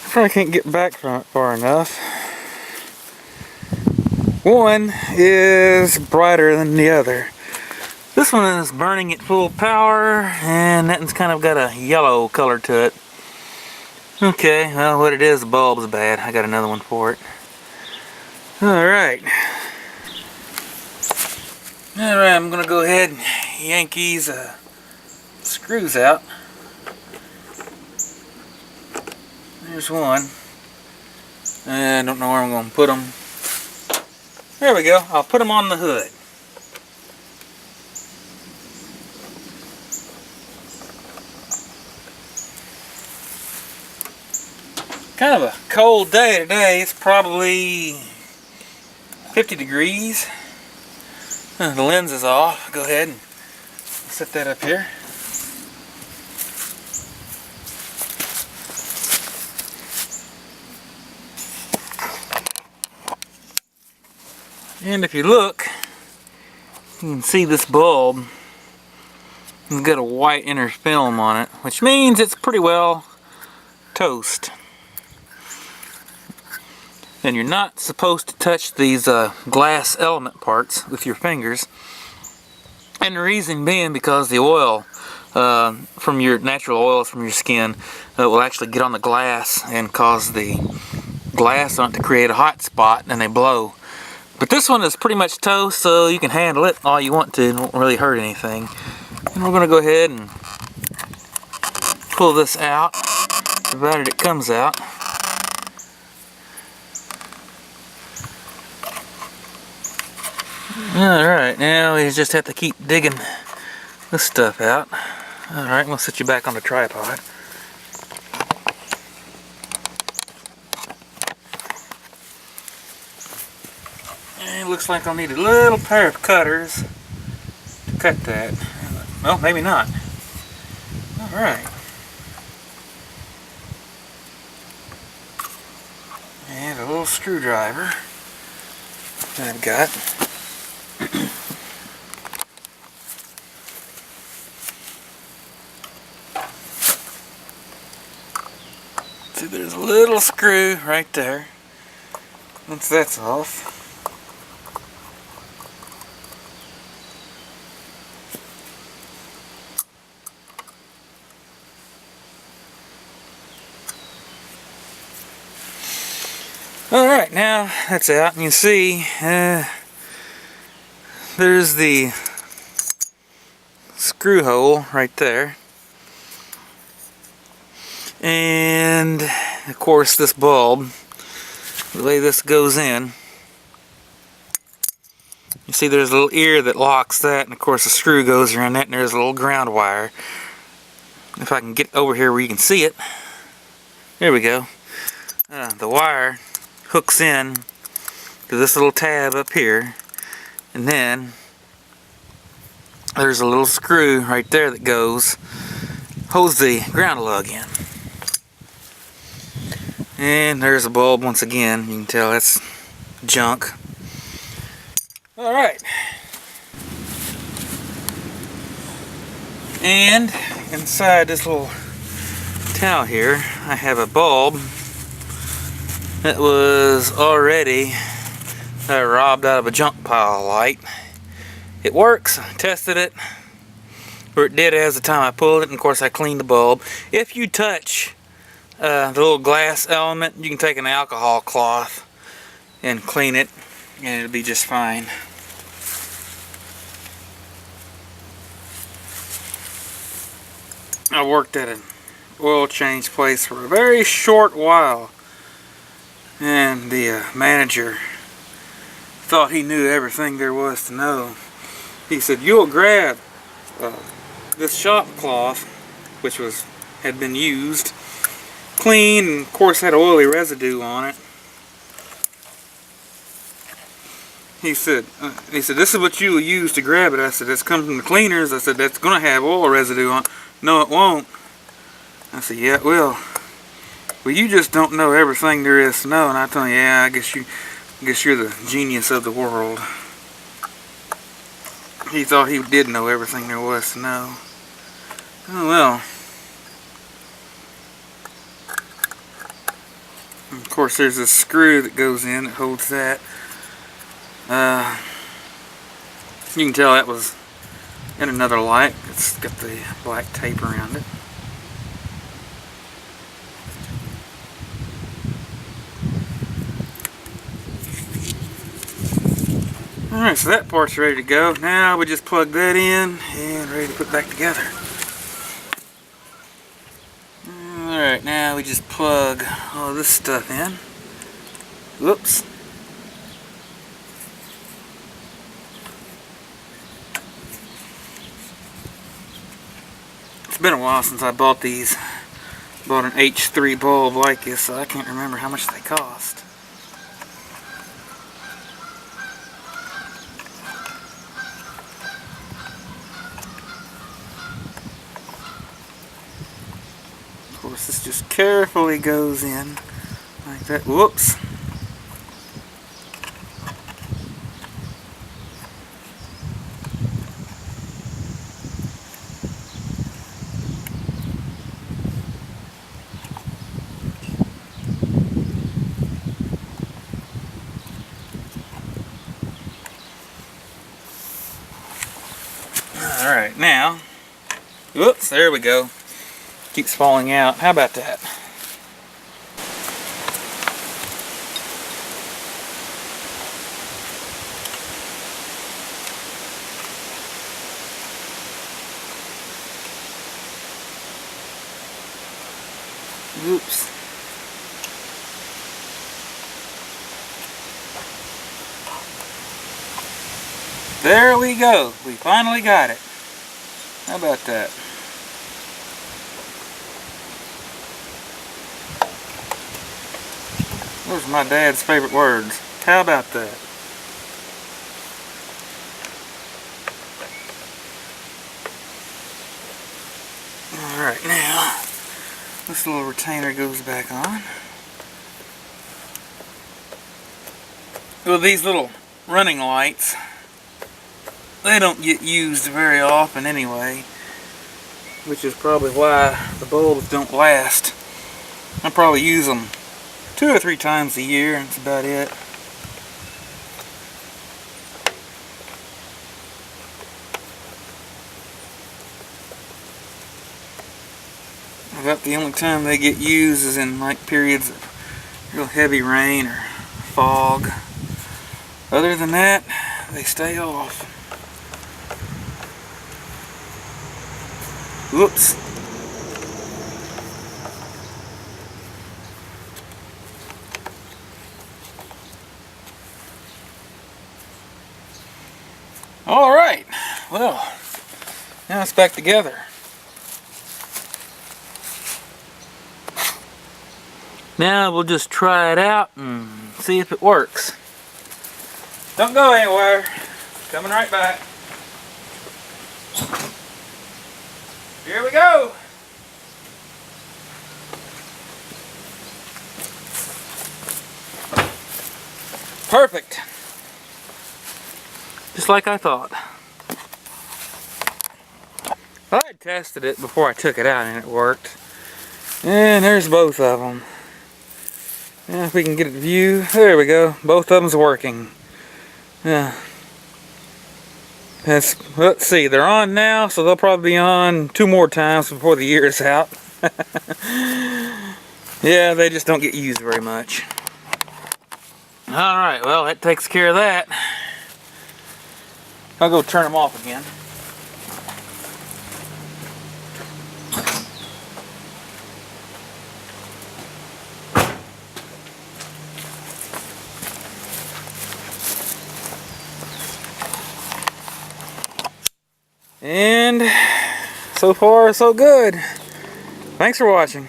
Probably can't get back from it far enough. One is brighter than the other. This one is burning at full power, and that one's kind of got a yellow color to it. Okay, well, what it is, the bulb's bad. I got another one for it. Alright. Alright, I'm gonna go ahead and yank these screws out. There's one. I don't know where I'm gonna put them. There we go. I'll put them on the hood. Kind of a cold day today. It's probably 50 degrees. The lens is off. Go ahead and set that up here. And if you look, you can see this bulb. It's got a white inner film on it, which means it's pretty well toast. And you're not supposed to touch these glass element parts with your fingers. And the reason being because the oil from your natural oils from your skin will actually get on the glass and cause the glass on it to create a hot spot, and they blow. But this one is pretty much toast, so you can handle it all you want to. It won't really hurt anything. And we're going to go ahead and pull this out, provided it comes out. Alright, now we just have to keep digging this stuff out. Alright, we'll set you back on the tripod. And it looks like I'll need a little pair of cutters to cut that. Well, maybe not. Alright. And a little screwdriver that I've got. See, there's a little screw right there. Once that's off, alright, now that's out, and you see there's the screw hole right there. And of course this bulb, the way this goes in, you see there's a little ear that locks that, and of course the screw goes around that, and there's a little ground wire. If I can get over here where you can see it, there we go. The wire hooks in to this little tab up here, and then there's a little screw right there that holds the ground lug in. And there's a bulb once again. You can tell that's junk. Alright. And inside this little towel here, I have a bulb that was already robbed out of a junk pile of light. It works. I tested it. Or it did as the time I pulled it, and of course I cleaned the bulb. If you touch the little glass element, you can take an alcohol cloth and clean it, and it'll be just fine. I worked at an oil change place for a very short while, and the manager thought he knew everything there was to know. He said, "You'll grab this shop cloth, which had been used, clean, and of course had oily residue on it." He said, this is what you will use to grab it. I said, "That's come from the cleaners." I said, "That's going to have oil residue on it." "No, it won't." I said, "Yeah, it will." "Well, you just don't know everything there is to know." And I told him, "Yeah, I guess you're the genius of the world." He thought he did know everything there was to know. Oh well. course, there's a screw that goes in that holds that. You can tell that was in another light. It's got the black tape around it. Alright, so that part's ready to go. Now we just plug that in and ready to put back together. Alright, now we just plug all this stuff in. Whoops. It's been a while since I bought these. Bought an H3 bulb like this, so I can't remember how much they cost. Of course, this just carefully goes in like that. Whoops. Alright, now, whoops, there we go. Keeps falling out. How about that? Oops. There we go. We finally got it. How about that? Those are my dad's favorite words. How about that? Alright, now this little retainer goes back on. Well, these little running lights, they don't get used very often anyway, which is probably why the bulbs don't last. I probably use them 2 or 3 times a year, and that's about it. About the only time they get used is in like periods of real heavy rain or fog. Other than that, they stay off. Whoops. Alright, well, now it's back together. Now we'll just try it out and see if it works. Don't go anywhere. Coming right back. Here we go. Perfect. Just like I thought. I had tested it before I took it out and it worked. And there's both of them. Yeah, if we can get it to view. There we go. Both of them's working. Yeah. Let's see, they're on now, so they'll probably be on 2 more times before the year is out. Yeah, they just don't get used very much. Alright, well, that takes care of that. I'll go turn them off again. And so far, so good. Thanks for watching.